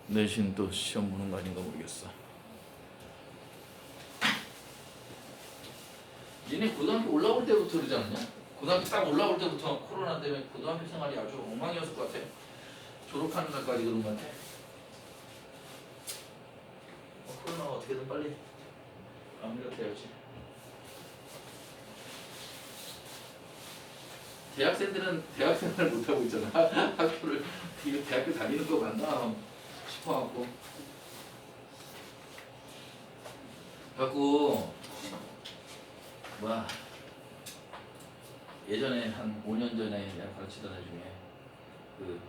내신 또 시험 보는 거 아닌가 모르겠어. 얘네 고등학교 올라올 때부터 그러지 않냐? 고등학교 딱 올라올 때부터 코로나 때문에 고등학교 생활이 아주 엉망이었을 것 같아. 졸업하는 날까지 그런 것 같아. 코로나가 어떻게든 빨리 마무리가 돼야지. 대학생들은 대학생활을 못하고 있잖아. 학교를 대학교 다니는 거 맞나 싶어갖고. 갖고 뭐야, 예전에 한 5년 전에 내가 가르치던 애 중에 그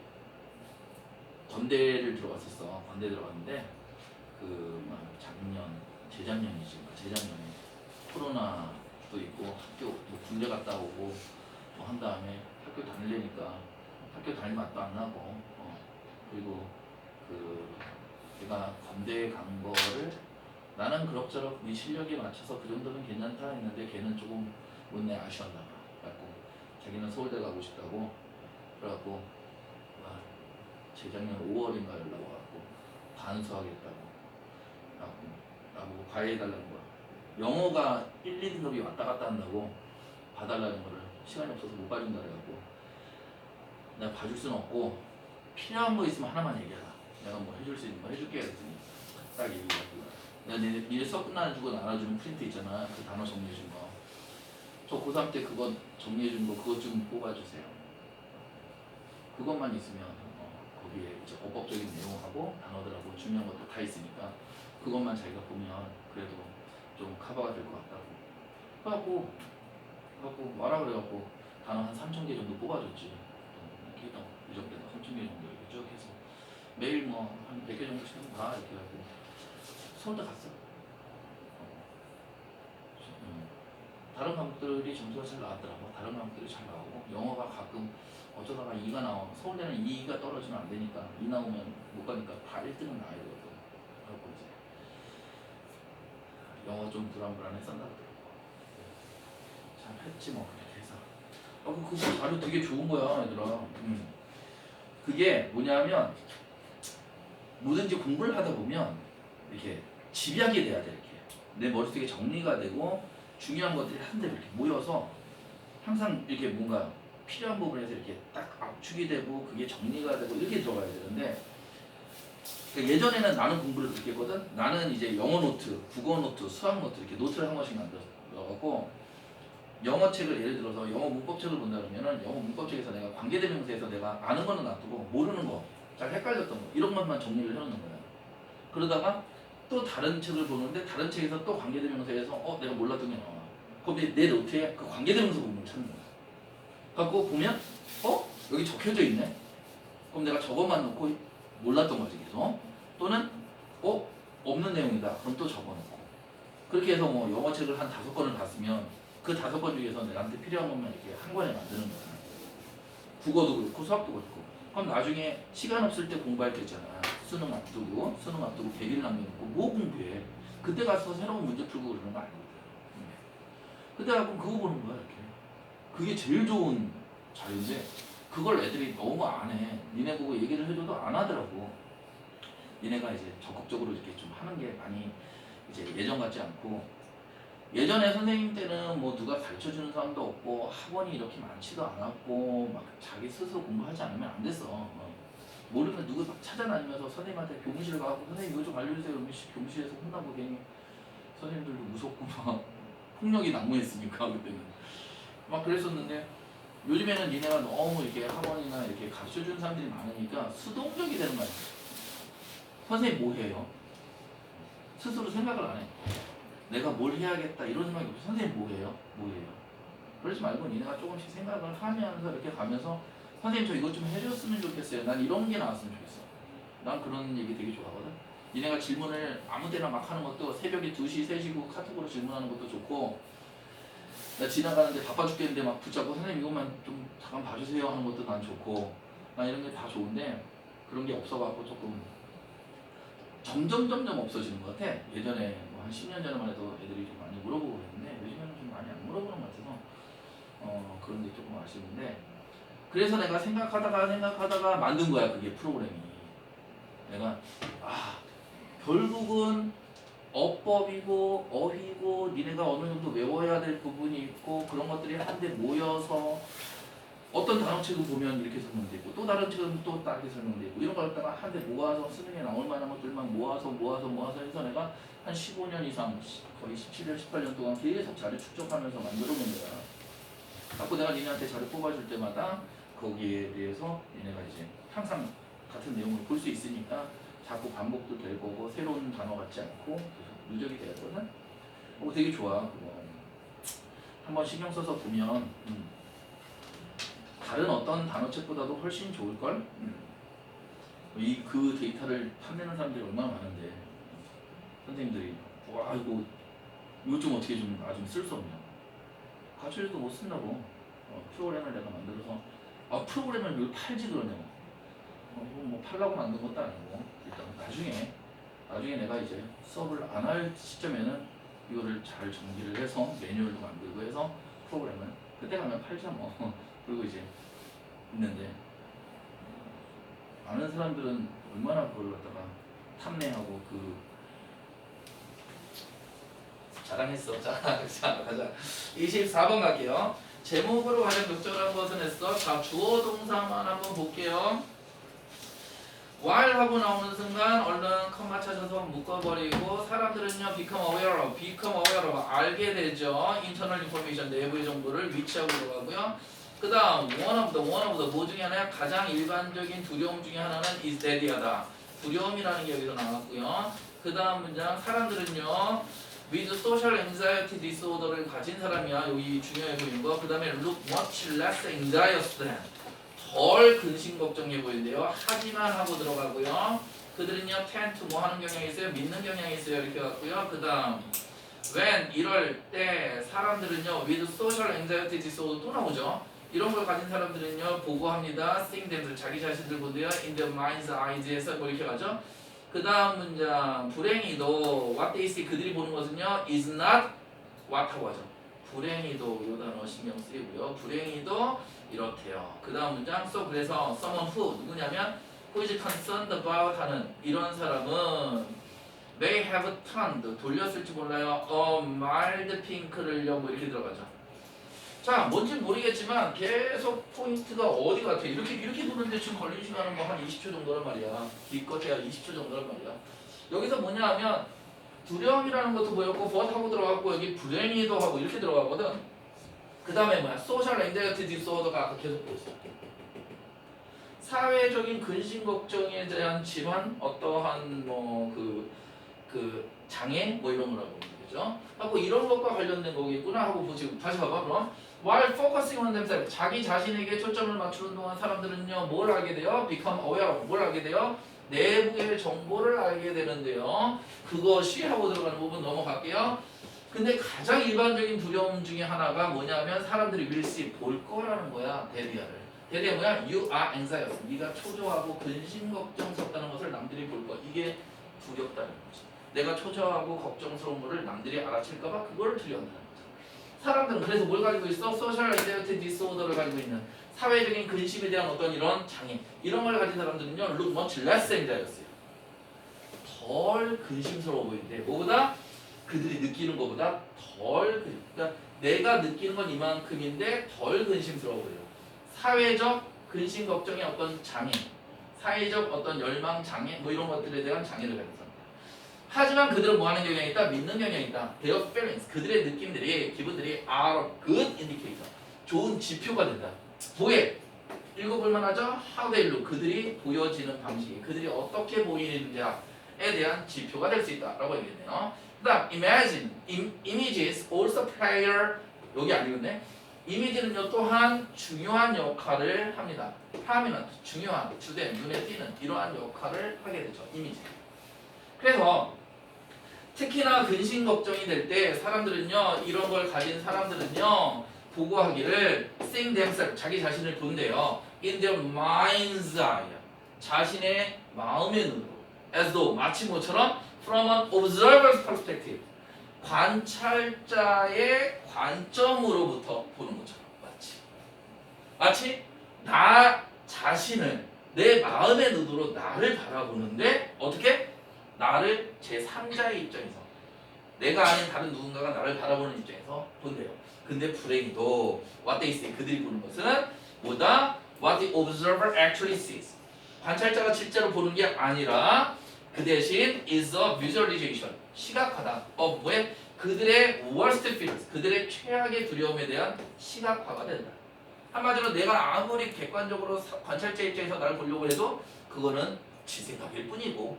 건대를 들어갔었어. 건대 들어갔는데 재작년에 코로나도 있고 학교 뭐 군대 갔다 오고 뭐 한 다음에 학교 다니려니까 학교 다니면 맛도 안 나고 그리고 내가 건대에 간 거를 나는 그럭저럭 네 실력에 맞춰서 그 정도는 괜찮다 했는데 걔는 조금 못내 아쉬웠나 봐. 그래갖고 자기는 서울대 가고 싶다고. 그래갖고 재작년 5월인가 연락 와갖고 반수하겠다고. 그래갖고 나보고 과외해달라는 거야. 영어가 1, 2등급이 왔다 갔다 한다고 봐달라는 거를 시간이 없어서 못 봐준다 그래갖고 내가 봐줄 수는 없고 필요한 거 있으면 하나만 얘기해라. 내가 뭐 해줄 수 있는 거 해줄게 그랬더니 딱 얘기해가지고 내가 니네 수업 끝나주고 나눠주는 프린트 있잖아. 그 단어 정리해준 거. 저 고3 때 그거 정리해준 거 그것 좀 뽑아주세요. 그것만 있으면 거기에 이제 어법적인 내용하고 단어들하고 중요한 것도 다 있으니까 그것만 자기가 보면 그래도 좀 커버가 될 것 같다고. 그래갖고 말아 그래갖고 단어 한 3,000개 정도 뽑아줬지. 이 정도에다 3,000개 정도 이렇게 쭉 해서 매일 뭐 한 100개 정도씩 봐 이렇게 하고 서울대 갔어. 다른 과목들이 점수가 잘 나왔더라고. 다른 과목들이 잘 나오고 영어가 가끔 어쩌다가 2가 나와. 서울대는 2가 떨어지면 안 되니까 2 나오면 못 가니까 다 1등은 나와야 되거든. 그래갖고 이제 영어 좀 불안불안했었나 보더라고. 잘 했지 뭐 그렇게 해서. 그거 자료 되게 좋은 거야 얘들아. 그게 뭐냐면 뭐든지 공부를 하다 보면 이렇게 집약이 돼야 돼. 이렇게 내 머릿속에 정리가 되고 중요한 것들이 한 대로 이렇게 모여서 항상 이렇게 뭔가 필요한 부분에서 이렇게 딱 압축이 되고 그게 정리가 되고 이렇게 들어가야 되는데 그러니까 예전에는 나는 공부를 그렇게 했거든. 나는 이제 영어 노트, 국어 노트, 수학 노트 이렇게 노트를 한 권씩 만들어갖고 영어 책을 예를 들어서 영어 문법책을 본다 그러면은 영어 문법책에서 내가 관계대명사에서 내가 아는 거는 놔두고 모르는 거, 잘 헷갈렸던 거 이런 것만 정리를 해놓는 거야. 그러다가 또 다른 책을 보는데 다른 책에서 또 관계대명사에서 내가 몰랐던 게 나와. 그럼 내 노트에 그 관계대명사 부분을 찾는 거야. 갖고 보면 여기 적혀져 있네. 그럼 내가 저것만 놓고 몰랐던 거지 계속. 또는 없는 내용이다. 그럼 또 적어놓고. 그렇게 해서 뭐 영어 책을 한 5권을 봤으면 그 5권 중에서 나한테 필요한 것만 이렇게 한 권에 만드는 거야. 국어도 그렇고 수학도 그렇고. 그럼 나중에 시간 없을 때 공부할 때 있잖아. 수능 앞두고 100일 남겨놓고 뭐 공부해. 그때 가서 새로운 문제 풀고 그러는 거 아니거든. 그때 가서 그거 보는 거야 이렇게. 그게 제일 좋은 자료인데 그걸 애들이 너무 안 해. 니네 보고 얘기를 해줘도 안 하더라고. 니네가 이제 적극적으로 이렇게 좀 하는 게 많이 이제 예전 같지 않고. 예전에 선생님 때는 뭐 누가 가르쳐주는 사람도 없고 학원이 이렇게 많지도 않았고 막 자기 스스로 공부하지 않으면 안 됐어. 모르면 누구 막 찾아다니면서 선생님한테 교무실 가고 선생님 이거 좀 알려주세요. 그러면 교무실에서 혼나고 괜히 선생님들도 무섭고 막 폭력이 난무했으니까 그때는 막 그랬었는데 요즘에는 니네가 너무 이렇게 학원이나 이렇게 가르쳐주는 사람들이 많으니까 수동적이 되는 거야. 선생님 뭐 해요? 스스로 생각을 안 해. 내가 뭘 해야겠다 이런 생각이 없어. 선생님 뭐 해요? 그러지 말고 니네가 조금씩 생각을 하면서 이렇게 가면서 선생님 저 이것 좀 해줬으면 좋겠어요. 난 이런 게 나왔으면 좋겠어. 난 그런 얘기 되게 좋아하거든. 니네가 질문을 아무 때나 막 하는 것도 새벽에 2시, 3시고 카톡으로 질문하는 것도 좋고 나 지나가는데 바빠 죽겠는데 막 붙잡고 선생님 이것만 좀 잠깐 봐주세요 하는 것도 난 좋고 난 이런 게 다 좋은데 그런 게 없어갖고 조금 점점 없어지는 것 같아. 예전에 뭐 한 10년 전에만 해도 애들이 좀 많이 물어보고 그랬는데 요즘에는 좀 많이 안 물어보는 것 같아서 그런 게 조금 아쉬운데 그래서 내가 생각하다가 만든 거야 그게 프로그램이. 내가 결국은 어법이고 어휘고 니네가 어느 정도 외워야 될 부분이 있고 그런 것들이 한데 모여서 어떤 단어책을 보면 이렇게 설명되고 또 다른 책은 또 다르게 설명되고 이런 걸 갖다가 한데 모아서 쓰는 게 나올 만한 것들만 모아서 해서 내가 한 15년 이상 거의 17년 18년 동안 계속 자료 축적하면서 만들어 본 거야. 자꾸 내가 니네한테 자료 뽑아줄 때마다 거기에 대해서 니네가 이제 항상 같은 내용을 볼 수 있으니까 자꾸 반복도 될 거고 새로운 단어 같지 않고 계속 누적이 되거든. 되게 좋아 그거. 한번 신경 써서 보면 다른 어떤 단어책보다도 훨씬 좋을걸? 그 데이터를 탐내는 사람들이 얼마나 많은데 선생님들이 와 이거 좀 어떻게 좀 쓸 수 없냐 가출해도 못 쓴다고 프로그램을 내가 만들어서 프로그램을 왜 팔지 그러냐고 이거 뭐 팔라고 만든 것도 아니고 일단 나중에 내가 이제 수업을 안 할 시점에는 이거를 잘 정리를 해서 매뉴얼도 만들고 해서 프로그램을 그때 가면 팔자 뭐 그리고 이제 있는데 아는 사람들은 얼마나 그걸 갖다가 탐내하고 자랑했어. 자 가자. 24번 갈게요. 제목으로 관련 적절한 것은 했어. 자 주어 동사만 한번 볼게요. while 하고 나오는 순간 얼른 컴마 찾아서 묶어버리고 사람들은요 become aware of 알게 되죠. internal information 내부의 정보를 위치하고 들어가고요. 그 다음 one of the 뭐 중에 하나야 가장 일반적인 두려움 중에 하나는 is dead이하다. 두려움이라는 게 여기서 나왔고요. 그 다음 문장 사람들은요 with social anxiety disorder를 가진 사람이야. 여기 중요해 보이는 거. 그 다음에 look much less anxious than 덜 근심 걱정해 보이는데요. 하지만 하고 들어가고요. 그들은요 tend to 뭐 하는 경향이 있어요? 믿는 경향이 있어요. 이렇게 갔고요. 그 다음 when 이럴 때 사람들은요 with social anxiety disorder 또 나오죠. 이런 걸 가진 사람들은요 보고합니다. think them 자기 자신들 본대요. in their mind's eyes에서 뭐 이렇게 가죠. 그 다음 문장 불행히도 what they see 그들이 보는 것은요 is not what하고 하죠. 불행히도 요 단어 신경 쓰이고요. 불행히도 이렇대요. 그 다음 문장 그래서 someone who 누구냐면 who is concerned about 하는 이런 사람은 may have turned 돌렸을지 몰라요. mild pink를요 뭐 이렇게 들어가죠. 자 뭔지 모르겠지만 계속 포인트가 어디 같아. 이렇게 보는데 지금 걸리는 시간은 뭐 한 20초 정도란 말이야. 기껏해야 20초 정도란 말이야. 여기서 뭐냐 하면 두려움이라는 것도 보였고 but 하고 들어갔고 여기 불행히도 하고 이렇게 들어가거든. 그 다음에 뭐야? social anxiety disorder가 아까 계속 보였어. 사회적인 근심 걱정에 대한 질환 어떠한 뭐 그 장애 뭐 이런 거라고 그죠? 하고 이런 것과 관련된 거겠구나 하고 보지. 다시 봐봐 그럼. while focusing on themselves 자기 자신에게 초점을 맞추는 동안 사람들은요 뭘 알게 돼요? become aware of 뭘 알게 돼요? 내부의 정보를 알게 되는데요. 그것이 하고 들어가는 부분 넘어갈게요. 근데 가장 일반적인 두려움 중에 하나가 뭐냐면 사람들이 will see 볼 거라는 거야. 데뷔아가 뭐야? you are anxious 네가 초조하고 근심 걱정스럽다는 것을 남들이 볼 거. 이게 두렵다는 거지. 내가 초조하고 걱정스러운 거를 남들이 알아챌까 봐 그걸 두려워한다는 거지. 사람들은 그래서 뭘 가지고 있어? social anxiety disorder를 가지고 있는 사회적인 근심에 대한 어떤 이런 장애 이런 걸 가진 사람들은요 look much less anxious요 덜 근심스러워 보이는데 뭐보다? 그들이 느끼는 것보다 덜 그러니까 내가 느끼는 건 이만큼인데 덜 근심스러워 보여요. 사회적 근심 걱정의 어떤 장애 사회적 어떤 열망 장애 뭐 이런 것들에 대한 장애를 가진 사람. 하지만 그들은 뭐 하는 경향이 있다? 믿는 경향이 있다. Their feelings 그들의 느낌들이 기분들이 are a good indicator 좋은 지표가 된다. 뭐에? 읽어볼만 하죠? How they look 그들이 보여지는 방식이 그들이 어떻게 보이는지에 대한 지표가 될 수 있다라고 얘기했네요. 그 다음 imagine images also play 여기 안 읽었네. 이미지는요 또한 중요한 역할을 합니다. prominent 중요한 주된 눈에 띄는 이러한 역할을 하게 되죠. 이미지. 그래서 특히나 근심 걱정이 될 때 사람들은요 이런 걸 가진 사람들은요 보고하기를 seeing themselves 자기 자신을 본대요. in their mind's eye 자신의 마음의 눈으로 as though 마치 뭐처럼 from an observer's perspective 관찰자의 관점으로부터 보는 것처럼 마치 나 자신을 내 마음의 눈으로 나를 바라보는데 어떻게? 나를 제3자의 입장에서 내가 아닌 다른 누군가가 나를 바라보는 입장에서 본대요. 근데 불행히도 what they say 그들이 보는 것은 뭐다? What the observer actually sees. 관찰자가 실제로 보는 게 아니라 그 대신 is a visualization 시각화다. 뭐에 그들의 worst fears 그들의 최악의 두려움에 대한 시각화가 된다. 한마디로 내가 아무리 객관적으로 관찰자 입장에서 나를 보려고 해도 그거는 지 생각일 뿐이고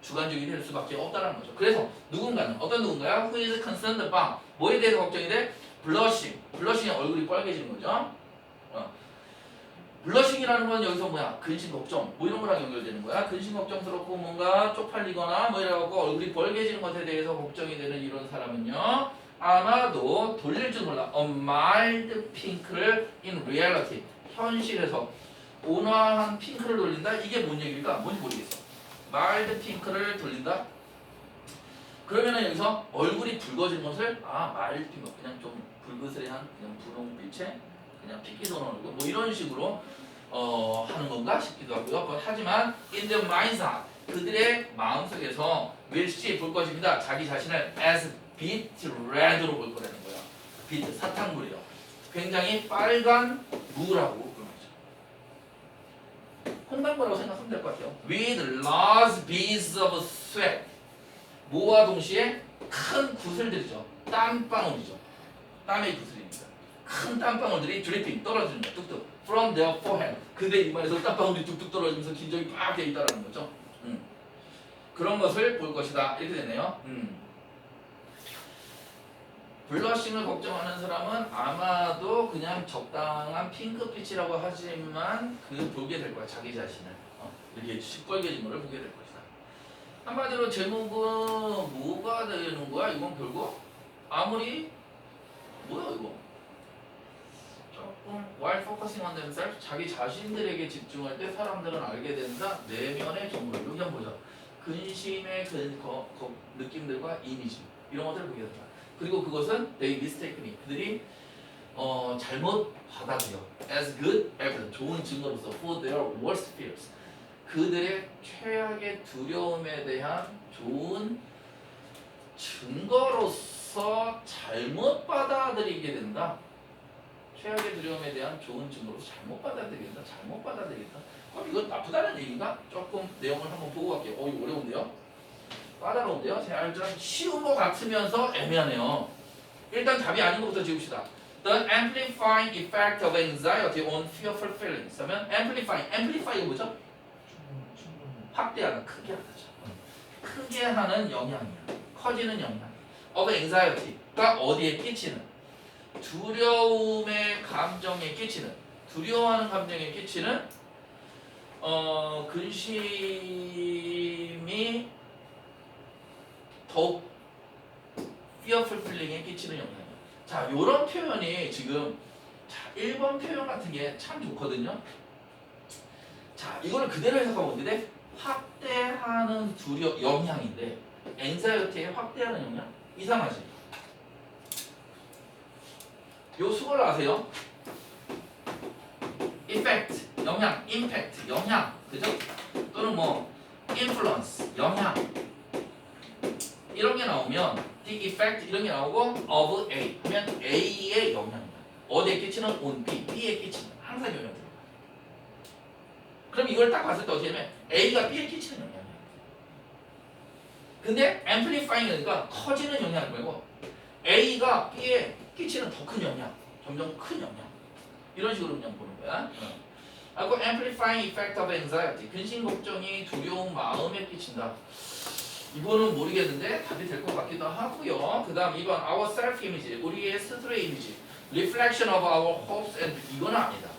주관적이 될 수밖에 없다는 거죠. 그래서 누군가는 어떤 누군가야? Who is concerned about 뭐에 대해서 걱정이 돼? blushing. blushing이 얼굴이 빨개지는 거죠. 블러싱이라는 건 여기서 뭐야? 근심 걱정 뭐 이런 거랑 연결되는 거야. 근심 걱정스럽고 뭔가 쪽팔리거나 뭐 이래갖고 얼굴이 벌개지는 것에 대해서 걱정이 되는 이런 사람은요 아마도 돌릴 줄 몰라. A mild pink를 in reality 현실에서 온화한 핑크를 돌린다? 이게 뭔 얘기일까? 뭔지 모르겠어. mild pink를 돌린다? 그러면은 여기서 얼굴이 붉어진 것을 mild pink 그냥 좀 불그스레한 그냥 분홍빛에 그냥 핏기 도는 얼굴 뭐 이런 식으로 하는 건가 싶기도 하고요. 하지만 in the mind's eye 그들의 마음속에서 will see 볼 것입니다. 자기 자신을 as beet red로 볼 거라는 거야. beet 사탕물이요. 굉장히 빨간 무라고 그런 거죠. 콩당무라고 생각하면 될 것 같아요. with large beads of sweat 모와 동시에 큰 구슬들이죠. 땀방울이죠. 땀의 구슬입니다. 큰 땀방울들이 드리핑 떨어지는 거야. 뚝뚝 from their forehead 그대 이마에서 땀방울이 뚝뚝 떨어지면서 긴장이 빡 돼 있다는 거죠. 그런 것을 볼 것이다. 이렇게 되네요. 블러싱을 걱정하는 사람은 아마도 그냥 적당한 핑크빛이라고 하지만 그 보게 될 거야. 자기 자신을 이렇게 시뻘개진 거를 보게 될 것이다. 한마디로 제목은 뭐가 되는 거야? 이건 결국 아무리 뭐야 이거 조금 while focusing on themselves 자기 자신들에게 집중할 때 사람들은 알게 된다. 내면의 정보 여기 한번 보자. 근심의 느낌들과 이미지 이런 것들을 보게 된다. 그리고 그것은 they mistakenly 그들이 잘못 받아들여 as good evidence 좋은 증거로서 for their worst fears 그들의 최악의 두려움에 대한 좋은 증거로서 잘못 받아들이게 된다. 최악의 두려움에 대한 좋은 증거로서 잘못 받아들인다. 잘못 받아들인다. 그럼 이건 나쁘다는 얘기인가? 조금 내용을 한번 보고 갈게요. 이거 어려운데요? 까다로운데요? 제가 좀 쉬운 것 같으면서 애매하네요. 일단 답이 아닌 것부터 지웁시다. The amplifying effect of anxiety on fearful feelings. 그러면 amplify가 뭐죠? 확대하는, 크게 하죠. 크게 하는 영향이야. 커지는 영향. of anxiety가 어디에 끼치는? 두려움의 감정에 끼치는. 두려워하는 감정에 끼치는 근심이 더욱 fearful feeling에 끼치는 영향이야. 자, 요런 표현이 지금 1번 표현 같은 게 참 좋거든요. 자, 이거를 그대로 해석하면 돼. 확대하는 영향인데 anxiety에 확대하는 영향? 이상하지? 요 수걸 아세요? effect, 영향, impact, 영향, 그죠? 또는 뭐 influence, 영향 이런 게 나오면 the effect 이런 게 나오고 of A 하면 A의 영향이다. 어디에 끼치는 on B, B에 끼치는 항상 영향 들어가. 그럼 이걸 딱 봤을 때 어떻게 되면 A가 B에 끼치는 영향이야. 근데 amplifying이니까 커지는 영향이 말고 A가 B에 끼치는 더 큰 영향, 점점 큰 영향 이런 식으로 그냥 보는 거야. 그리고 amplifying effect of anxiety 근심 걱정이 두려운 마음에 끼친다. 이거는 모르겠는데 답이 될 것 같기도 하고요. 그 다음 2번 our self image 우리의 스스로의 이미지 reflection of our hopes and 이건 아니다.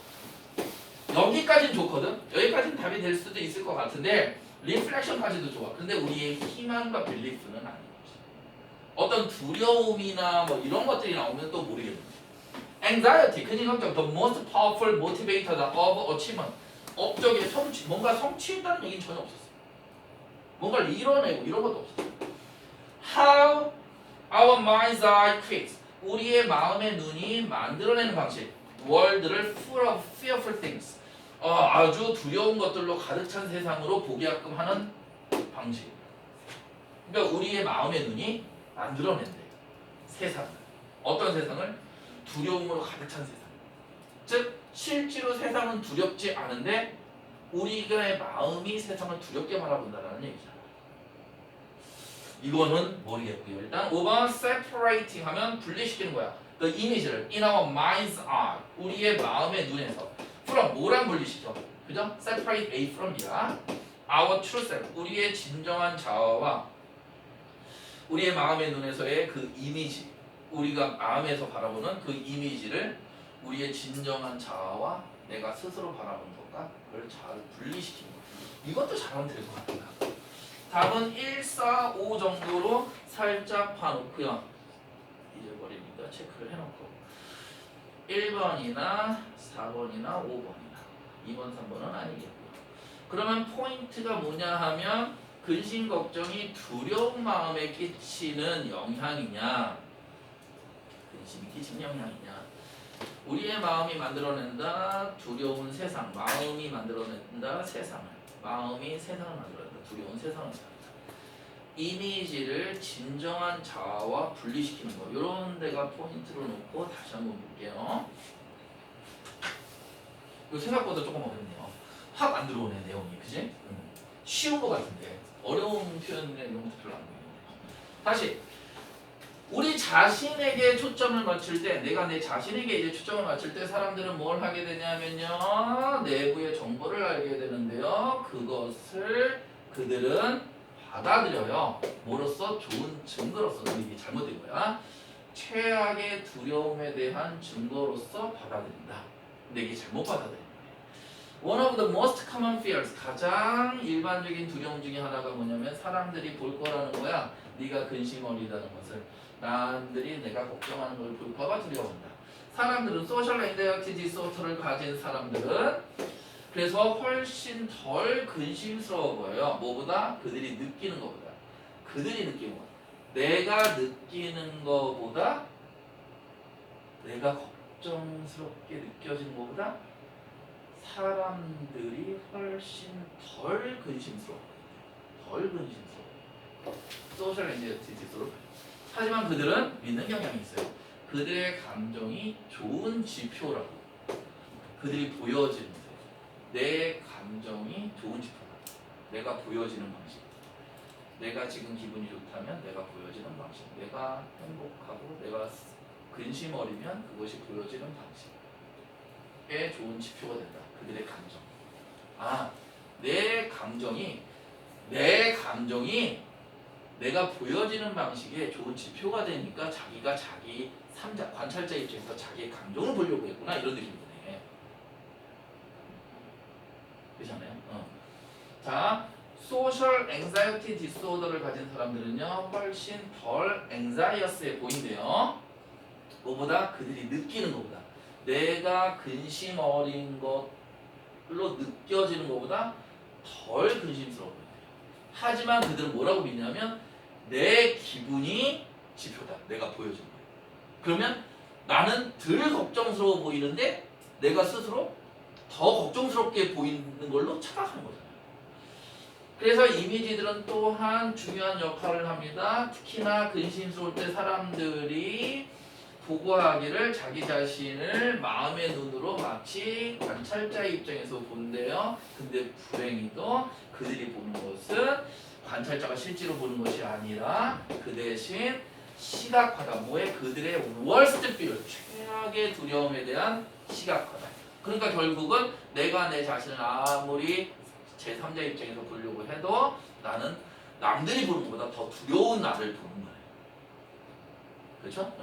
여기까지는 좋거든. 여기까지는 답이 될 수도 있을 것 같은데 reflection까지도 좋아. 근데 우리의 희망과 belief는 아닌 거지. 어떤 두려움이나 뭐 이런 것들이 나오면 또 모르겠는데 anxiety 근심 걱정 the most powerful motivator of achievement 업적의 성취 뭔가 성취했다는 얘기는 전혀 없었어. 뭔가를 이뤄내고 이런 것도 없었어. How our mind's eye creates 우리의 마음의 눈이 만들어내는 방식 world를 full of fearful things 아주 두려운 것들로 가득 찬 세상으로 보게끔 하는 방식 그러니까 우리의 마음의 눈이 만들어낸대. 세상을. 어떤 세상을? 두려움으로 가득 찬 세상. 즉 실제로 세상은 두렵지 않은데 우리의 마음이 세상을 두렵게 바라본다는 얘기잖아. 이거는 모르겠고요. 일단 5번 separating 하면 분리시키는 거야. The image를 in our mind's eye, 우리의 마음의 눈에서 from 뭐랑 분리시켜? 그죠? separate A from B야. Our true self, 우리의 진정한 자아와 우리의 마음의 눈에서의 그 이미지, 우리가 마음에서 바라보는 그 이미지를 우리의 진정한 자아와 내가 스스로 바라보는 것과 그걸 잘 분리시키는 거. 이것도 잘하면 될 것 같다. 답은 1, 4, 5 정도로 살짝 봐놓고요. 잊어버리니까 체크를 해놓고 1번이나 4번이나 5번이나 2번, 3번은 아니겠고요. 그러면 포인트가 뭐냐 하면 근심 걱정이 두려운 마음에 끼치는 영향이냐, 근심이 끼치는 영향이냐, 우리의 마음이 만들어낸다 두려운 세상, 마음이 만들어낸다 세상을, 마음이 세상을 만들어낸다 두려운 세상을 만든다. 이미지를 진정한 자아와 분리시키는 거, 이런 데가 포인트로 놓고 다시 한번 볼게요. 이거 생각보다 조금 어렵네요. 확 안 들어오네 내용이, 그지? 쉬운 거 같은데 어려운 표현의 경우도 별로 안 보이는데. 다시 우리 자신에게 초점을 맞출 때, 내가 내 자신에게 이제 초점을 맞출 때 사람들은 뭘 하게 되냐면요, 내부의 정보를 알게 되는데요, 그것을 그들은 받아들여요. 뭐로써? 좋은 증거로서. 이게 잘못된 거야. 최악의 두려움에 대한 증거로서 받아들인다. 근데 이게 잘못 받아들인 거예요. One of the most common fears, 가장 일반적인 두려움 중에 하나가 뭐냐면 사람들이 볼 거라는 거야. 네가 근심어리다는 것을. 남들이 내가 걱정하는 걸 볼까봐 두려워한다. 사람들은 social anxiety disorder를 가진 사람들은 그래서 훨씬 덜 근심스러워 보여요. 뭐보다? 그들이 느끼는 것보다. 그들이 느끼는 것. 내가 느끼는 것보다, 내가 걱정스럽게 느껴지는 것보다 사람들이 훨씬 덜 근심스러워. 덜 근심스러워. 소셜 엔자이티 디소르더. 하지만 그들은 믿는 경향이 있어요. 그들의 감정이 좋은 지표라고. 그들이 보여지는 거예요. 내 감정이 좋은 지표다. 내가 보여지는 방식. 내가 지금 기분이 좋다면 내가 보여지는 방식. 내가 행복하고 내가 근심 어리면 그것이 보여지는 방식에 좋은 지표가 된다. 그들의 감정. 아, 내 감정이 내가 보여지는 방식에 좋은 지표가 되니까 자기가 자기 3자, 관찰자 입장에서 자기의 감정을 보려고 했구나, 이런 느낌이 드네. 그렇잖아요. 자, 소셜 앵자이티 디스오더를 가진 사람들은요 훨씬 덜 앵자이어스해 보인대요. 뭐보다? 그들이 느끼는 것보다, 내가 근심 어린 것로 느껴지는 것보다 덜 근심스러워 보인대요. 하지만 그들은 뭐라고 믿냐면 내 기분이 지표다. 내가 보여준 거예요. 그러면 나는 덜 걱정스러워 보이는데 내가 스스로 더 걱정스럽게 보이는 걸로 착각하는 거잖아요. 그래서 이미지들은 또한 중요한 역할을 합니다. 특히나 근심스러울 때 사람들이 보고하기를 자기 자신을 마음의 눈으로 마치 관찰자의 입장에서 본대요. 근데 불행히도 그들이 보는 것은 관찰자가 실제로 보는 것이 아니라 그 대신 시각화다. 뭐에? 그들의 worst fear, 최악의 두려움에 대한 시각화다. 그러니까 결국은 내가 내 자신을 아무리 제3자 입장에서 보려고 해도 나는 남들이 보는 것보다 더 두려운 나를 보는 거예요. 그렇죠?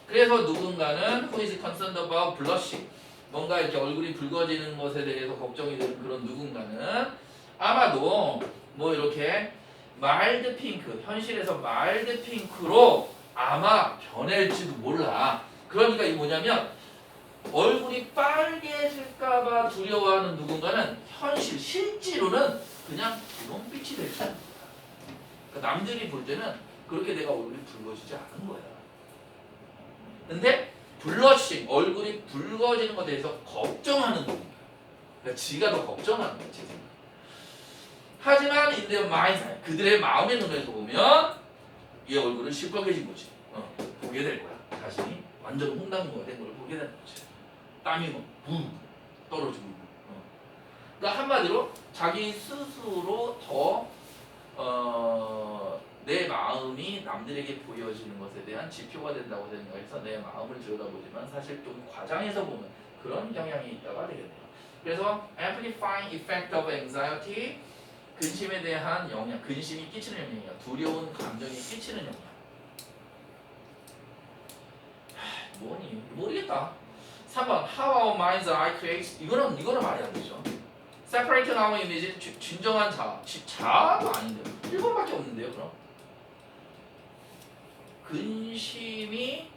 그래서 누군가는 who is concerned about blushing, 뭔가 이렇게 얼굴이 붉어지는 것에 대해서 걱정이 되는 그런 누군가는 아마도 뭐 이렇게 마일드 핑크, 현실에서 마일드 핑크로 아마 변할지도 몰라. 그러니까 이게 뭐냐면 얼굴이 빨개질까봐 두려워하는 누군가는 실제로는 그냥 분홍빛이 될 수 있는 거야. 그러니까 남들이 볼 때는 그렇게 내가 얼굴이 붉어지지 않은 거야. 근데 블러싱, 얼굴이 붉어지는 것에 대해서 걱정하는 누군가. 그러니까 지가 더 걱정하는 거지. 하지만 in their minds, 그들의 마음의 눈에서 보면 이 얼굴은 시뻘개진 거지. 보게 될 거야. 자신이 완전 홍당무가 된 걸 보게 되는 거지. 땀이 막 떨어지고. 그러니까 한마디로 자기 스스로 더 내 마음이 남들에게 보여지는 것에 대한 지표가 된다고 생각해서 내 마음을 들여다보지만 사실 좀 과장해서 보면 그런 경향이 있다가 되겠네요. 그래서 amplifying effect of anxiety, 근심에 대한 영향, 근심이 끼치는 영향이야. 두려운 감정이 끼치는 영향. 뭐니? 모르겠다. 3번 How our minds are created. 이거는 말이 안 되죠. Separate our image. 진정한 자아. 자아가 아닌데요. 1번밖에 없는데요. 그럼 근심이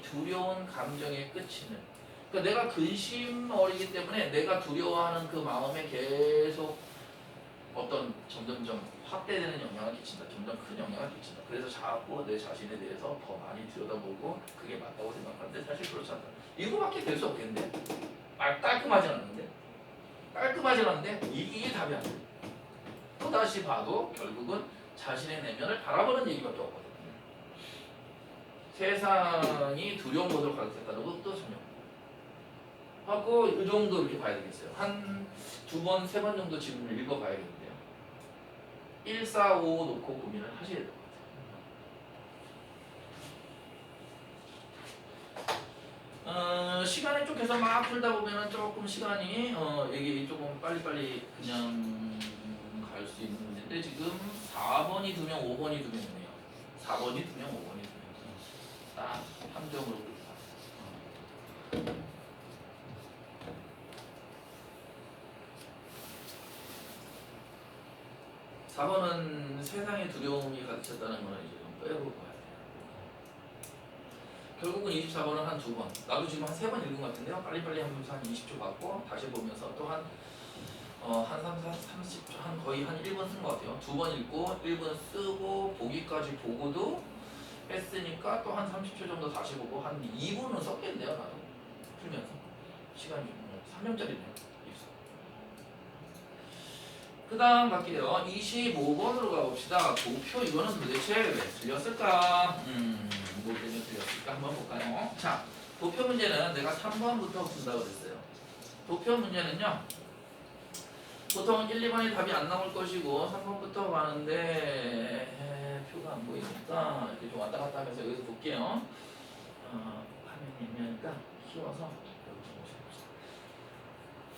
두려운 감정에 끝이는. 그러니까 내가 근심 어리기 때문에 내가 두려워하는 그 마음에 계속 어떤 점점점 확대되는 영향을 끼친다. 점점 큰 영향을 끼친다. 그래서 자꾸 내 자신에 대해서 더 많이 들여다보고 그게 맞다고 생각하는데 사실 그렇지 않다. 이거밖에 될 수 없겠는데? 깔끔하진 않는데? 이게 답이 안 돼. 또다시 봐도 결국은 자신의 내면을 바라보는 얘기밖에 없거든요. 세상이 두려운 것으로 가득했다는 것도 전혀 하고 이 정도 이렇게 봐야 되겠어요. 한 2번, 3번 정도 질문을 읽어봐야겠는데요. 1, 4, 5 놓고 고민을 하셔야 될 것 같아요. 시간에 쪽해서 막 풀다 보면은 조금 시간이 이게 조금 빨리빨리 그냥 갈 수 있는 문제인데 지금 4번이 2명, 5번이 2명이네요. 4번이 2명, 5번이 2명. 딱 함정으로 그렇다. 4번은 세상에 두려움이 가득했다는 거는 이제 좀 빼고 봐야 돼요. 결국은 24번은 한 2번. 나도 지금 한 3번 읽은 것 같은데요. 빨리빨리 하면서 한 20초 받고 다시 보면서 또 한 30초, 거의 한 1분 쓴 것 같아요. 2번 읽고 1분 쓰고 보기까지 보고도 했으니까 또 한 30초 정도 다시 보고 한 2분은 썼겠네요. 나도 풀면서 시간이 3년짜리네요. 그 다음 갈게요. 25번으로 가봅시다. 도표 이거는 도대체 왜 틀렸을까? 뭐 때문에 틀렸을까? 한번 볼까요? 자, 도표 문제는 내가 3번부터 푼다고 그랬어요. 도표 문제는요. 보통 1, 2번이 답이 안 나올 것이고 3번부터 가는데 표가 안 보이니까 이렇게 좀 왔다 갔다 하면서 여기서 볼게요. 화면이 애매하니까 키워서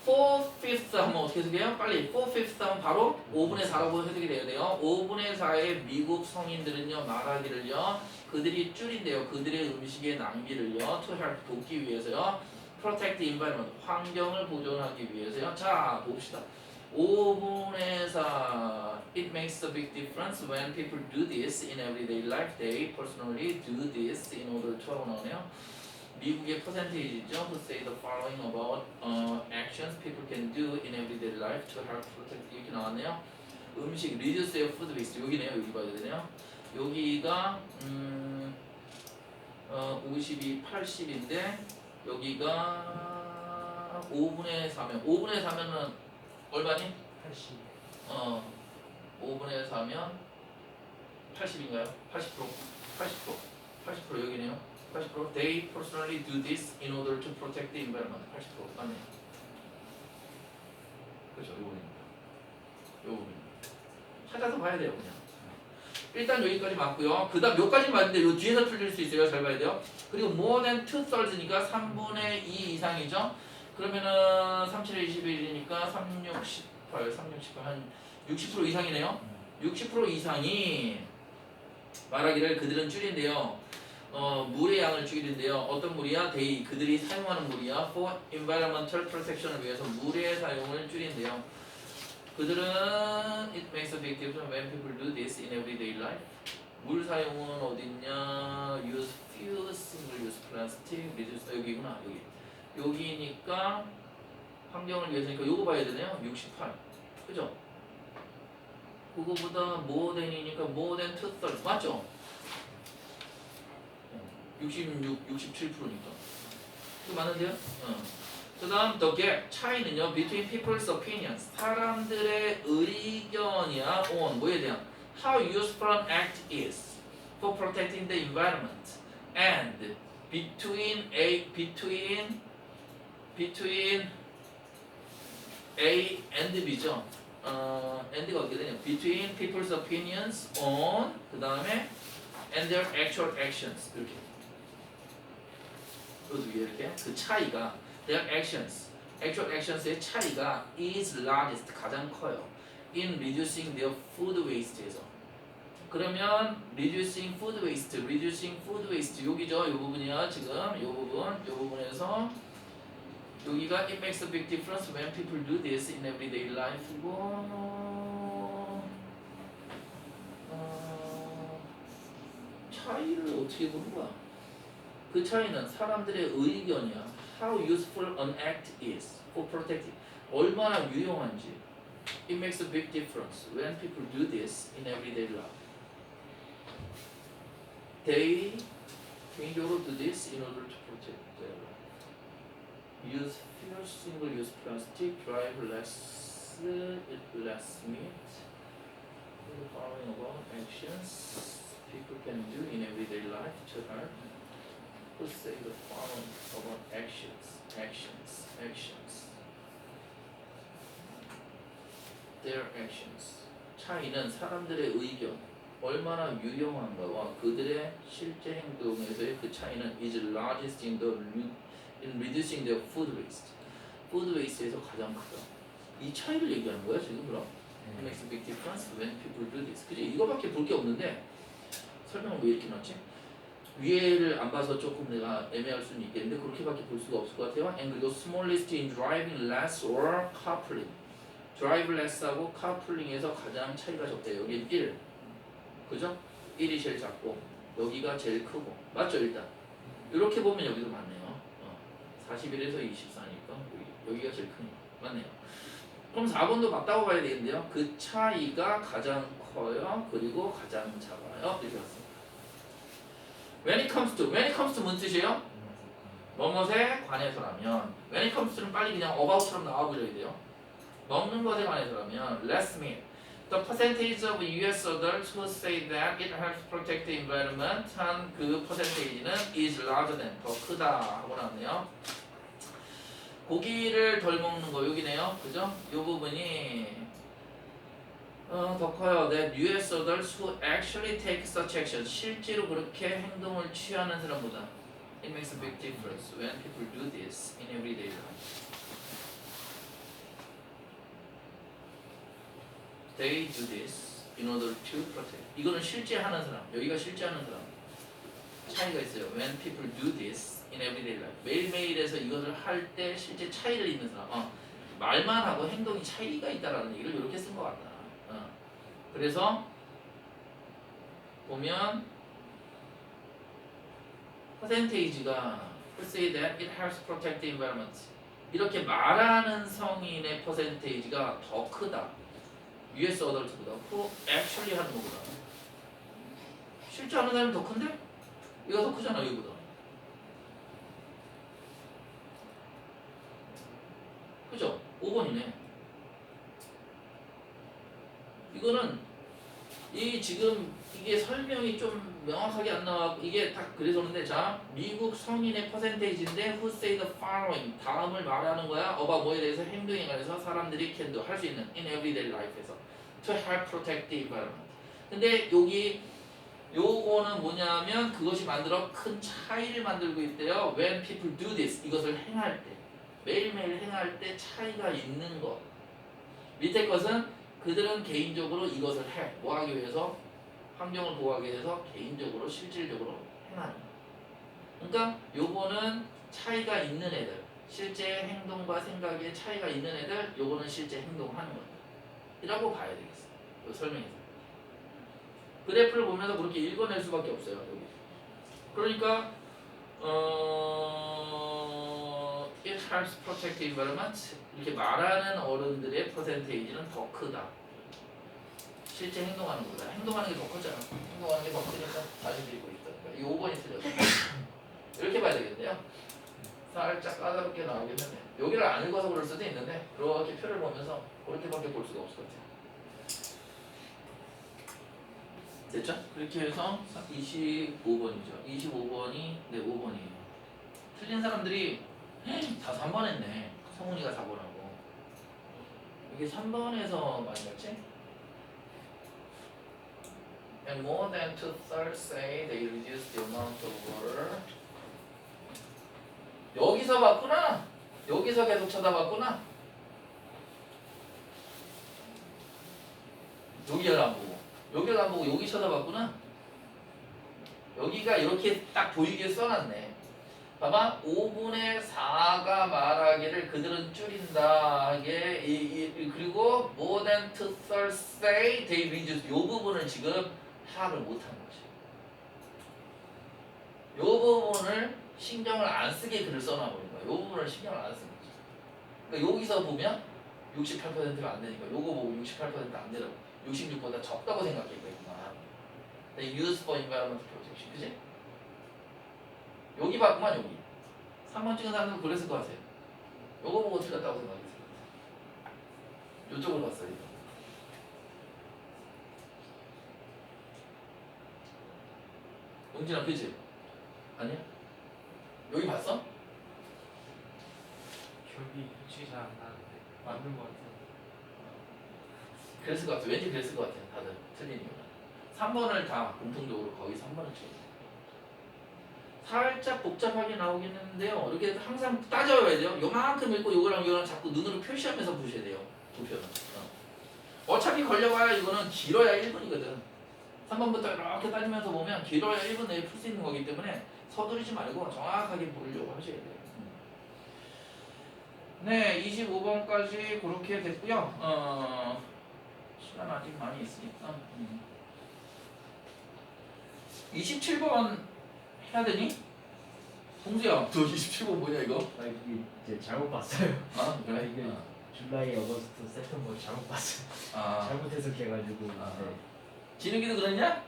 4/5 하면 어떻게 해석해요? 빨리 4/5 하면 바로 5분의 4라고 해석이 돼야 돼요. 5분의 4의 미국 성인들은요 말하기를요 그들이 줄인대요. 그들의 음식의 낭비를요 to help 돕기 위해서요 protect the environment 환경을 보존하기 위해서요. 자 봅시다. 5분의 4 It makes a big difference when people do this in everyday life. They personally do this in order to 나오네요. 미국의 퍼센테이지죠. Who say the following about actions people can do in everyday life to help protect 이렇게 나왔네요. 음식 reduce your food waste 여기네요. 여기 봐야 되네요. 여기가 52, 80인데 여기가 5분의 4면 5분의 4면은 얼마니? 80. 5분의 4면 80인가요? 80%? 80% 여기네요. 80% They personally do this in order to protect the environment. 80% 맞네요. 그렇죠. 요거입니다. 찾아서 봐야 돼요. 그냥. 일단 여기까지 맞고요. 그 다음 몇 가지 맞는데 요 뒤에서 틀릴 수 있어요. 잘 봐야 돼요. 그리고 more than 2/3니까 3분의 2 이상이죠. 그러면은 37에 21이니까 3, 6, 18, 3, 6, 18, 한 60% 이상이네요. 60% 이상이 말하기를 그들은 줄인대요. 물의 양을 줄인대요. 어떤 물이야? they 그들이 사용하는 물이야. for environmental protection을 위해서 물의 사용을 줄인대요. 그들은 it makes a big difference when people do this in everyday life. 물 사용은 어딨냐? use few single use plastic, reduce 여기구나 여기. 여기니까 환경을 위해서니까 요거 봐야 되네요. 68. 그죠? 그거보다 more than이니까 more than 2/3 맞죠? 66, 67%니까. 이거 맞는데요? 그 다음 the gap 차이는요 between people's opinions 사람들의 의견이야 on 뭐에 대한 how useful an act is for protecting the environment and between A and B죠. and가 어떻게 되냐? between people's opinions on 그 다음에 and their actual actions 이렇게. 이것도 이렇게 그 차이가 their actions, actual actions의 차이가 is largest 가장 커요. in reducing their food waste에서. 그러면 reducing food waste 여기죠. 이 부분이야 지금 이 부분에서 여기가 it makes a big difference when people do this in everyday life고 차이를 어떻게 보는 거야? 그 차이는 사람들의 의견이야. How useful an act is for protecting. 얼마나 유용한지. It makes a big difference when people do this in everyday life. They 개인적으로 do this in order to protect their life. Use fewer single-use plastic, drive less, eat less meat. The following about actions people can do in everyday life to help. Let's say the following about actions. Their actions. 차이는 사람들의 의견, 얼마나 유용한가와 그들의 실제 행동에서의 그 차이는 is largest in reducing their food waste. food waste에서 가장 크다. 이 차이를 얘기하는 거야 지금 그럼? It makes a big difference when people do this. 그지? 이거밖에 볼 게 없는데 설명을 왜 이렇게 넣었지? 위에를 안 봐서 조금 내가 애매할 수는 있겠는데 그렇게밖에 볼 수가 없을 것 같아요. And 그리고 smallest in driving less or carpooling. drive less하고 carpooling에서 가장 차이가 적대요. 여기 1. 그죠? 1이 제일 작고 여기가 제일 크고 맞죠 일단? 이렇게 보면 여기도 맞네요. 41에서 24니까 여기가 제일 크니까 맞네요. 그럼 4번도 맞다고 봐야 되겠는데요. 그 차이가 가장 커요. 그리고 가장 작아요. 이렇게 왔습니다. When it comes to 뭔 뜻이에요? 뭐뭐에 관해서라면 when it comes to는 빨리 그냥 about처럼 나와버려야 돼요. 먹는 것에 관해서라면 less meat. The percentage of US adults who say that it helps protect the environment 한 그 퍼센테이지는 is larger than 더 크다 하고 나왔네요. 고기를 덜 먹는 거 여기네요. 그죠? 이 부분이 더 커요. That US adults who actually take such action 실제로 그렇게 행동을 취하는 사람보다 It makes a big difference when people do this in everyday life. They do this in order to protect. 이거는 실제 하는 사람. 여기가 실제 하는 사람. 차이가 있어요. When people do this in everyday life. 매일매일에서 이것을 할 때 실제 차이를 있는 사람. 말만 하고 행동이 차이가 있다라는 얘기를 이렇게 쓴 것 같다. 그래서 보면 퍼센테이지가 say that it helps protect the environment. 이렇게 말하는 성인의 퍼센테이지가 더 크다. US 어덜트보다 who actually 하는 것보다 실제 하는 사람이 더 큰데? 얘가 더 크잖아 여기보다. 그죠? 5번이네. 이거는 이 지금 이게 설명이 좀 명확하게 안 나와고 이게 딱 그래서 그런데 자 미국 성인의 퍼센테이지인데 who say the following 다음을 말하는 거야. 어바 뭐에 대해서 행동에 관해서 사람들이 can do 할 수 있는 in everyday life에서 to help protect the environment. 근데 여기 요거는 뭐냐면 그것이 만들어 큰 차이를 만들고 있대요. When people do this 이것을 행할 때 매일매일 행할 때 차이가 있는 것. 밑에 것은 그들은 개인적으로 이것을 해. 뭐 하기 위해서? 환경을 보호하기 위해서 개인적으로 실질적으로 행하는 것. 그러니까 요거는 차이가 있는 애들. 실제 행동과 생각에 차이가 있는 애들. 요거는 실제 행동하는 것. 이라고 봐야 되겠어요. 요 설명에서. 그래프를 보면서 그렇게 읽어낼 수밖에 없어요. 여기. 그러니까 it helps protect the environment 이렇게 말하는 어른들의 퍼센테이지는 더 크다. 실제 행동하는 것보다. 행동하는 게 더 크잖아. 행동하는 게 더 크니까 다시 밀고 있다. 그러니까 이 5번이 틀렸다. 이렇게 봐야 되겠네요. 살짝 까다롭게 나오겠는데 여기를 안 읽어서 그럴 수도 있는데 그렇게 표를 보면서 그렇게밖에 볼 수가 없을 것 같아요. 됐죠? 그렇게 해서 25번이죠. 25번이 네 5번이에요. 틀린 사람들이 다 3번 했네. 성훈이가 4번하고 이게 3번에서 많이 봤지? And more than two-thirds say they reduce the amount of water. 여기서 봤구나. 여기서 계속 쳐다봤구나. 여기를 안 보고 여기를 안 보고 여기 쳐다봤구나. 여기가 이렇게 딱 보이게 써놨네. 봐봐. 5분의 4가 말하기를 그들은 줄인다 하게 그리고 more than two-thirds say they reduce 이 부분을 지금 파악을 못한 거지. 이 부분을 신경을 안 쓰게 글을 써놔버린 거야. 이 부분을 신경을 안 쓰는 거지. 그러니까 여기서 보면 68%가 안 되니까 요거 보고 68%안 되라고 66보다 적다고 생각했겠구만. use for environmental protection. 그지? 여기 봤구만 여기. 3번 찍은 사람들은 그랬을 것 같아요. 요거 보고 틀렸다고 생각했을 것 같아요. 요쪽을 봤어요. 이거. 용진아 그치? 아니야? 여기 봤어? 기억이 솔직히 잘 안 나는데 맞는 것 같아요. 그랬을 것 같아. 왠지 그랬을 것 같아. 다들 틀린 이유는 3번을 다 공통적으로 거의 3번을 쳐요. 살짝 복잡하게 나오긴 했는데요. 이렇게 항상 따져야 돼요. 요만큼 읽고 요거랑 요거랑 자꾸 눈으로 표시하면서 보셔야 돼요. 두 표는. 어차피 걸려봐야 이거는 길어야 1분이거든. 3번부터 이렇게 따지면서 보면 길어야 1분 내에 풀 수 있는 거기 때문에 서두르지 말고 정확하게 보려고 하셔야 돼요. 네, 25번까지 그렇게 됐고요. 시간 아직 많이 있으니까 27번 해야 되니? 동수야, 너 27번 뭐냐 이거? 아 이게 이제 잘못 봤어요. 아 그래? 이게 줄라이, 어거스트, 세프템버 잘못 봤어요. 아, 잘못 해석해가지고. 아. 네. 진욱이도 그랬냐?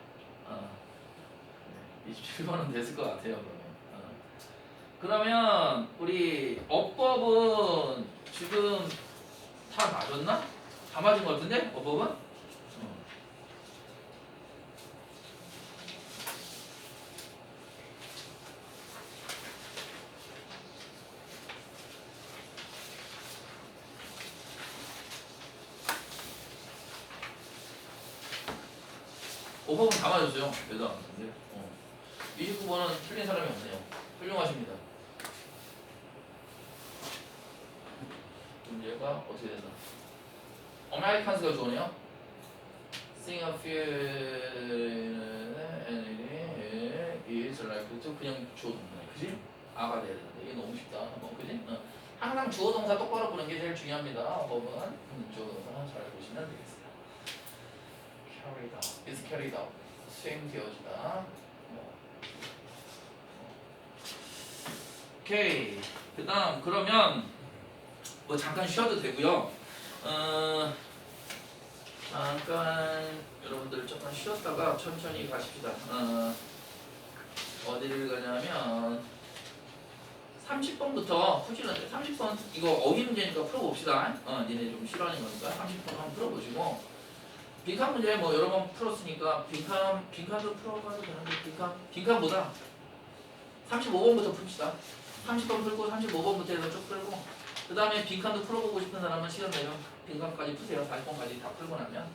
27번은 됐을 것 같아요 그러면. 그러면 우리 어법은 지금 다 맞았나? 다 맞은 것 같은데? 어법은? 어법은 다 맞았어요. 왜도 안 맞는데? 29번은 틀린 사람이 없네요. 훌륭하십니다. 문제가 어떻게 되나? 아메리칸스가 좋으네요. Sing a few is like to 그냥 주어 동사, 그지? 아가 돼야 되는데 이게 너무 쉽다. 그지? 항상 주어 동사 똑바로 보는 게 제일 중요합니다. 법은 주어 동사 잘 보시면 되겠어요. Carried out, is carried out, 수행되어지다. 오케이. 그다음 그러면 뭐 잠깐 쉬어도 되고요. 잠깐 여러분들 조금 쉬었다가 천천히 가십시다. 어디를 가냐면 30번부터 푸시는데 30번 이거 어휘 문제니까 풀어봅시다. 니네 좀 싫어하는 거니까 30번 한번 풀어보시고 빈칸 문제 뭐 여러 번 풀었으니까 빈칸도 풀어가도 되는데 빈칸보다 35번부터 풉시다. 30번 풀고 35번부터 해서 쭉 풀고 그 다음에 빈칸도 풀어보고 싶은 사람은 시간 내면 빈칸까지 푸세요. 40번까지 다 풀고 나면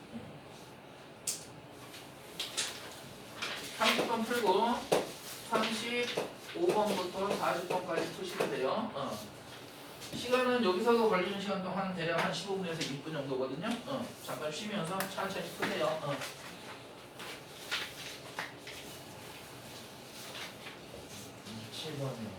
30번 풀고 35번부터 40번까지 푸시면 돼요. 시간은 여기서 걸리는 시간 동안 대략 한 15분에서 20분 정도거든요. 잠깐 쉬면서 천천히 푸세요. 7번에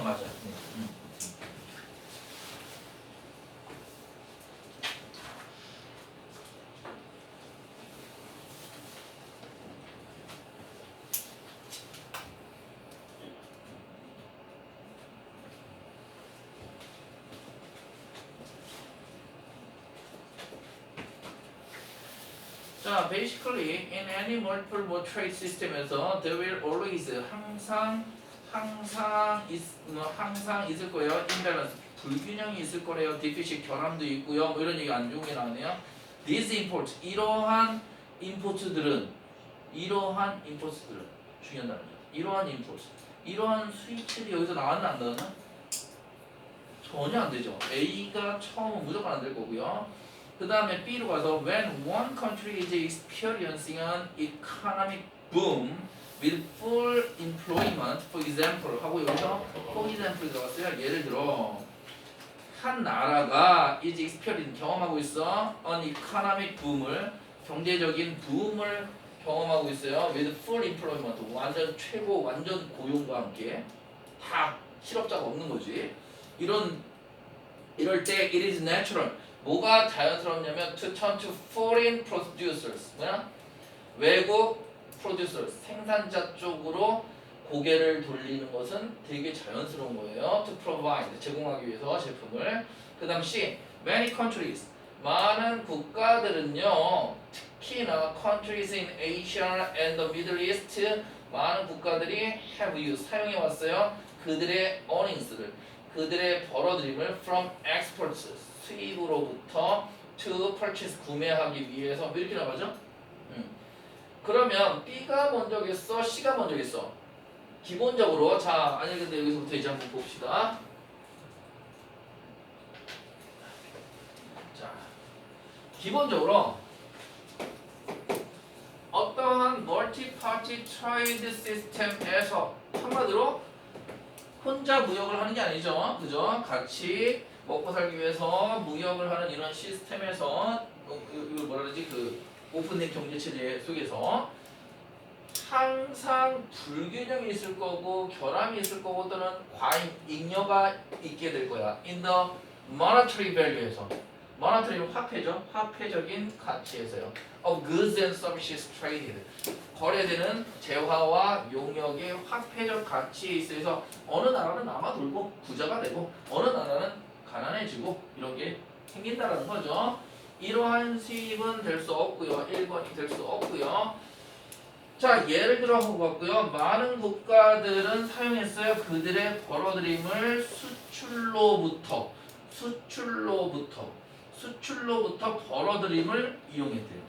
맞아. 자, basically in any multiple mode trade system에서 there will always 항상 있을 거예요. imbalance 불균형이 있을 거래요. deficit 결함도 있고요. 뭐 이런 얘기 안 좋은 게 나오네요. These imports 이러한 인포트들은 중요한 단어죠. 이러한 인포트 이러한 수입들이 여기서 나왔나 안 나왔나? 전혀 안 되죠. A가 처음은 무조건 안 될 거고요. 그 다음에 B로 가서 when one country is experiencing an economic boom with full employment, for example 하고 여기서 for example 들어갔어요. 예를 들어 한 나라가 is experiencing 경험하고 있어 an economic boom을 경제적인 붐을 경험하고 있어요. with full employment 완전 최고 완전 고용과 함께 다 실업자가 없는 거지. 이럴 때 it is natural 뭐가 자연스럽냐면 to turn to foreign producers 뭐야? 외국 producers 생산자 쪽으로 고개를 돌리는 것은 되게 자연스러운 거예요. to provide 제공하기 위해서 제품을. 그 다음 C many countries 많은 국가들은요 특히나 countries in Asia and the Middle East 많은 국가들이 have used 사용해 왔어요. 그들의 earnings를 그들의 벌어들임을 from exports 수입으로부터 to purchase 구매하기 위해서 이렇게 나가죠? 그러면 B가 먼저겠어? C가 먼저겠어? 기본적으로 자 아니 근데 여기서부터 이제 한번 봅시다. 자 기본적으로 어떠한 멀티파티 트레이드 시스템에서 한마디로 혼자 무역을 하는 게 아니죠. 그죠? 같이 먹고 살기 위해서 무역을 하는 이런 시스템에서 이걸 뭐라 그러지? 그 오픈된 경제 체제 속에서 항상 불균형이 있을 거고 결함이 있을 거고 또는 과잉 잉여가 있게 될 거야. In the monetary value에서 monetary 화폐죠. 화폐적인 가치에서요. Of goods and services traded 거래되는 재화와 용역의 화폐적 가치에 있어서 어느 나라는 남아 돌고 부자가 되고 어느 나라는 가난해지고 이런 게 생긴다라는 거죠. 이러한 수입은 될 수 없고요. 1번이 될 수 없고요. 자 예를 들어 하고 봤고요. 많은 국가들은 사용했어요. 그들의 벌어들임을 수출로부터 벌어들임을 이용했대요.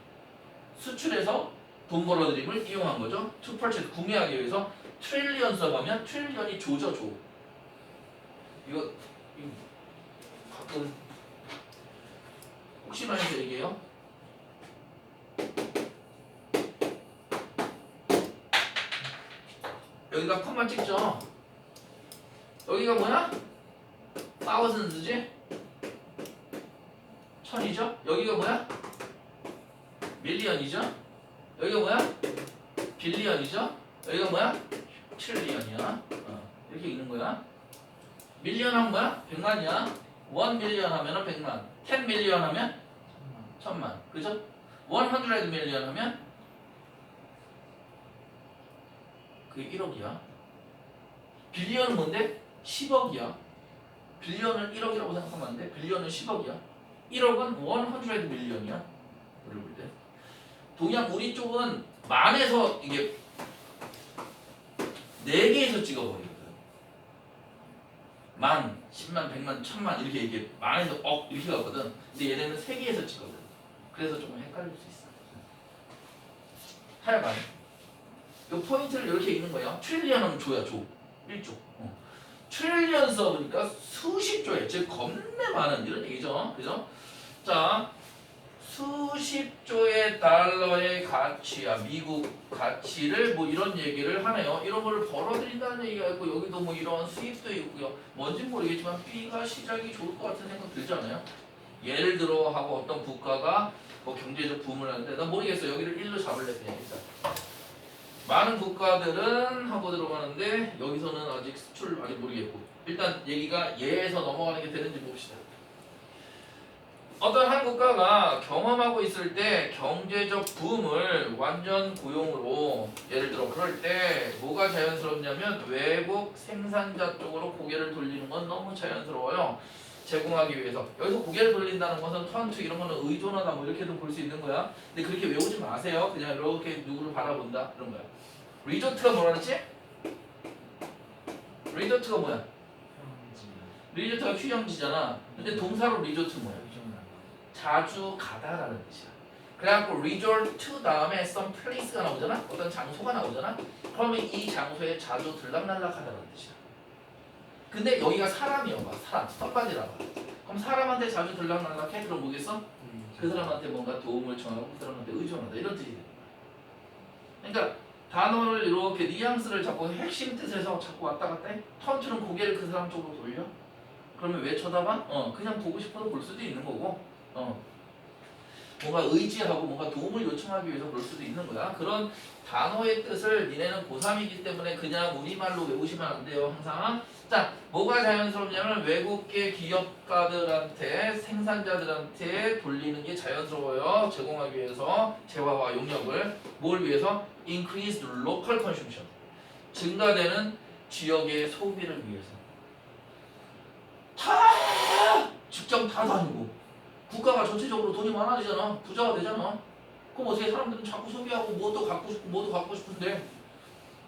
수출해서 돈 벌어들임을 이용한 거죠. to purchase 구매하기 위해서 트릴리언 써보면 트릴리언이 조죠 조. 이거 가끔 혹시나 해서 얘기해요. 여기가 컴만 찍죠. 여기가 뭐야? thousands지? 천이죠? 여기가 뭐야? 밀리언이죠? 여기가 뭐야? 빌리언이죠? 여기가 뭐야? 트릴리언이야. 이렇게 읽는 거야. 밀리언 하면 뭐야? 100만이야. 1 밀리언 하면 100만. 10 밀리언 하면 1000만. 그죠? 100 밀리언 하면 그게 1억이야. 빌리언은 뭔데? 10억이야. 빌리언을 1억이라고 생각하면 안 돼. 빌리언은 10억이야. 1억은 100 밀리언이야. 우리 볼 때. 동양 우리 쪽은 만에서 이게 4개에서 찍어버리거든. 만, 10만, 100만, 1000만 이렇게 이게 만에서 억 이렇게 가거든. 근데 얘네는 3개에서 찍거든. 그래서 조금 헷갈릴 수 있어. 하여간 이 포인트를 이렇게 읽는 거예요. 트릴리언 하면 조야 조. 1조. 트릴리언 써보니까 수십 조에 즉 겁내 많은 이런 얘기죠. 그죠? 자, 수십 조의 달러의 가치야 미국 가치를 뭐 이런 얘기를 하네요. 이런 거를 벌어들인다는 얘기가 있고 여기도 뭐 이런 수입도 있고요. 뭔진 모르겠지만 B가 시작이 좋을 것 같은 생각 들잖아요. 예를 들어 하고 어떤 국가가 뭐 경제적 붐을 하는데 나 모르겠어. 여기를 1로 잡을래 그냥 일단. 많은 국가들은 하고 들어가는데 여기서는 아직 수출 아직 모르겠고 일단 얘기가 예에서 넘어가는 게 되는지 봅시다. 어떤 한 국가가 경험하고 있을 때 경제적 붐을 완전 고용으로 예를 들어 그럴 때 뭐가 자연스럽냐면 외국 생산자 쪽으로 고개를 돌리는 건 너무 자연스러워요. 제공하기 위해서. 여기서 고개를 돌린다는 것은 턴투 이런 거는 의존하다 뭐 이렇게도 볼 수 있는 거야. 근데 그렇게 외우지 마세요. 그냥 이렇게 누구를 바라본다 그런 거야. 리조트가 뭐라 그랬지? 리조트가 뭐야? 형지 리조트가 휴양지잖아. 근데 동사로 리조트 뭐야? 의존한다. 자주 가다라는 뜻이야. 그래갖고 resort to 다음에 some place가 나오잖아. 어떤 장소가 나오잖아. 그러면 이 장소에 자주 들락날락하다는 뜻이야. 근데 여기가 사람이야, 봐. 사람, somebody라고. 그럼 사람한테 자주 들락날락해? 그럼 뭐겠어? 그 사람한테 뭔가 도움을 청하고 그 사람한테 의존한다 이런 뜻이 되는 거야. 그러니까 단어를 이렇게 뉘앙스를 잡고 핵심 뜻에서 자꾸 왔다 갔다 해. 턴투는 고개를 그 사람 쪽으로 돌려. 그러면 왜 쳐다봐? 그냥 보고 싶어도 볼 수도 있는 거고. 뭔가 의지하고 뭔가 도움을 요청하기 위해서 그럴 수도 있는 거야. 그런 단어의 뜻을 니네는 고3이기 때문에 그냥 우리말로 외우시면 안 돼요. 항상. 자, 뭐가 자연스럽냐면 외국계 기업가들한테 생산자들한테 돌리는 게 자연스러워요. 제공하기 위해서 재화와 용역을 뭘 위해서? Increased local consumption. 증가되는 지역의 소비를 위해서. 다 직장 다 다니고 국가가 전체적으로 돈이 많아지잖아. 부자가 되잖아. 그럼 어떻게 사람들은 자꾸 소비하고 뭐도 갖고 싶고 뭐도 갖고 싶은데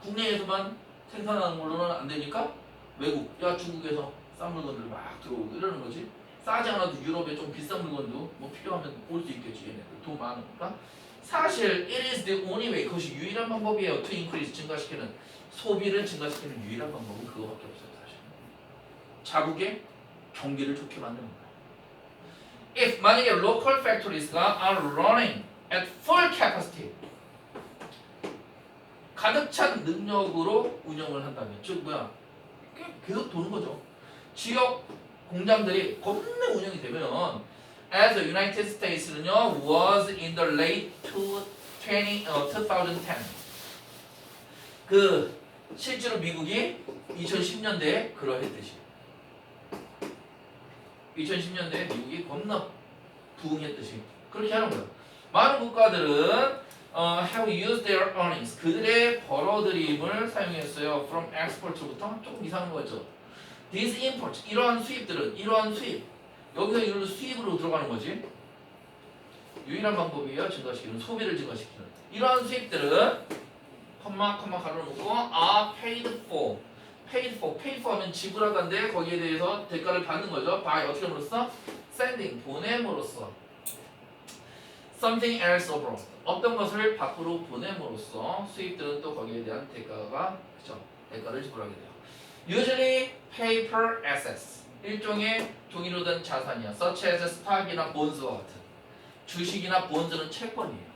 국내에서만 생산하는 걸로는 안 되니까 외국, 야 중국에서 싼 물건들 막 들어오고 이러는 거지. 싸지 않아도 유럽에 좀 비싼 물건도 뭐 필요하면 올 수 있겠지. 얘네들 돈 많으니까. 사실 it is the only way. 그것이 유일한 방법이에요. to increase 증가시키는 소비를 증가시키는 유일한 방법은 그거밖에 없어요. 사실. 자국의 경기를 좋게 만드는 거야. If 만약에 local factories가 are running at full capacity 가득 찬 능력으로 운영을 한다면 즉 뭐야 계속 도는 거죠. 지역 공장들이 겁내 운영이 되면 as the United States는요 was in the late 2010 그 실제로 미국이 2010년대에 그러했듯이 2010년대에 미국이 겁나 부흥했듯이 그렇게 하는 거예요. 많은 국가들은 have used their earnings 그들의 벌어들임을 사용했어요. from export부터 조금 이상한 거죠. These imports 이러한 수입들은 이러한 수입 여기서 이런 수입으로 들어가는 거지. 유일한 방법이에요. 증가시키는 소비를 증가시키는 이러한 수입들은 컴마 가로놓고 are paid for 하면 지불하다인데 거기에 대해서 대가를 받는 거죠. by 어떻게 함으로써? sending 보냄으로써 something else abroad 어떤 것을 밖으로 보냄으로써 수입들은 또 거기에 대한 대가가 그죠? 대가를 지불하게 돼요. Usually paper assets 일종의 종이로 된 자산이야. such as stock이나 bonds와 같은 주식이나 bonds는 채권이에요.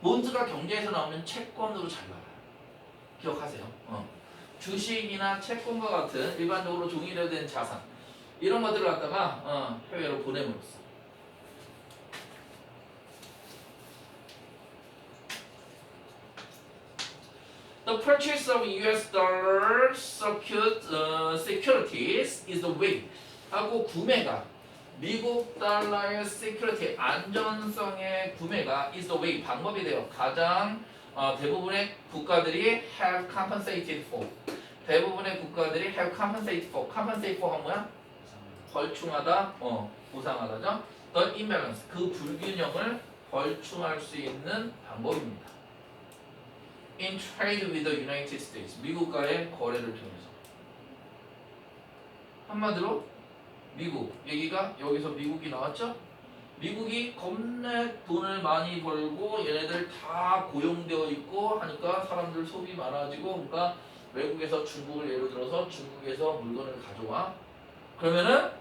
bonds가 경제에서 나오면 채권으로 잘 나와요. 기억하세요. 주식이나 채권과 같은 일반적으로 종이로 된 자산 이런 것들을 갖다가 해외로 보냄으로써 The purchase of US dollar securities is the way 하고 구매가 미국 달러의 security 안전성의 구매가 is the way 방법이 돼요. 가장 대부분의 국가들이 have compensated for 대부분의 국가들이 have compensated for compensate for가 뭐야? 벌충하다, 보상하다죠. The imbalance 그 불균형을 벌충할 수 있는 방법입니다. In trade with the United States 미국과의 거래를 통해서 한마디로 미국 얘기가 여기서 미국이 나왔죠? 미국이 겁내 돈을 많이 벌고 얘네들 다 고용되어 있고 하니까 사람들 소비 많아지고 그러니까 외국에서 중국을 예를 들어서 중국에서 물건을 가져와 그러면은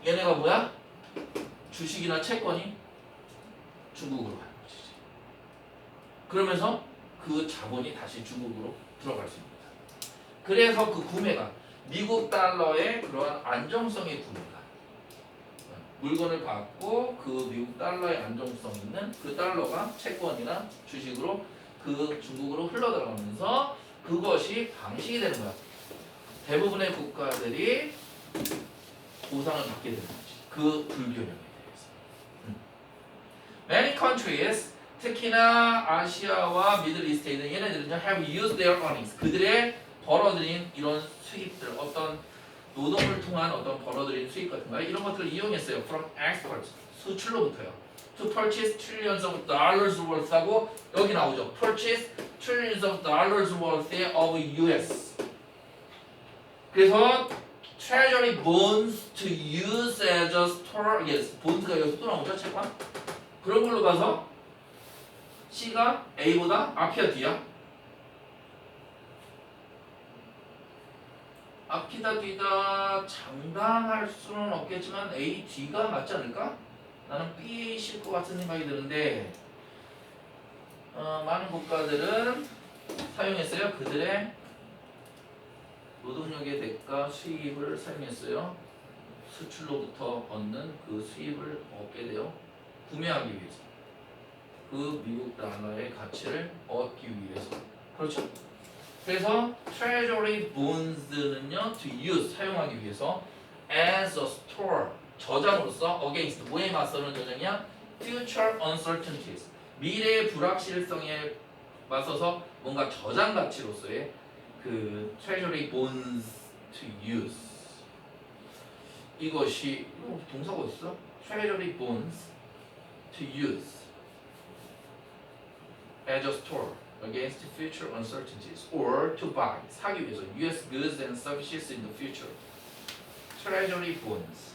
얘네가 뭐야? 주식이나 채권이 중국으로 가는 거지. 그러면서 그 자본이 다시 중국으로 들어갈 수 있습니다. 그래서 그 구매가 미국 달러의 그러한 안정성의 구매가 물건을 받고 그 미국 달러의 안정성 있는 그 달러가 채권이나 주식으로 그 중국으로 흘러들어가면서 그것이 방식이 되는 거야. 대부분의 국가들이 보상을 받게 되는 거지. 그 불균형에 대해서. Many countries, 특히나 아시아와 미들이스트에 있는 얘네들은 have used their earnings. 그들의 벌어들인 이런 수입들, 어떤 노동을 통한 어떤 벌어들인 수익 같은 거 이런 것들을 이용했어요. From exports 수출로부터요. To purchase trillions of dollars worth 하고 여기 나오죠. Purchase trillions of dollars worth of US. 그래서 Treasury bonds to use as a store. Yes, bonds가 여기서 또 나오죠. 채권. 그런 걸로 가서 C가 A보다 앞이야 뒤야? 앞이다 뒤다 장담할 수는 없겠지만 A, D가 맞지 않을까? 나는 B에 실 것 같은 생각이 드는데 많은 국가들은 사용했어요. 그들의 노동력의 대가 수입을 사용했어요. 수출로부터 얻는 그 수입을 얻게 돼요. 구매하기 위해서. 그 미국 달러의 가치를 얻기 위해서. 그렇죠? 그래서 treasury bonds는요 to use 사용하기 위해서 as a store 저장으로서 against 뭐에 맞서는 저장이야? future uncertainties 미래의 불확실성에 맞서서 뭔가 저장 가치로서의 그 treasury bonds to use 이것이 동사가 있어? treasury bonds to use as a store against future uncertainties or to buy 사기 위해서 US goods and services in the future treasury bonds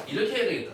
이렇게 해야 되겠다.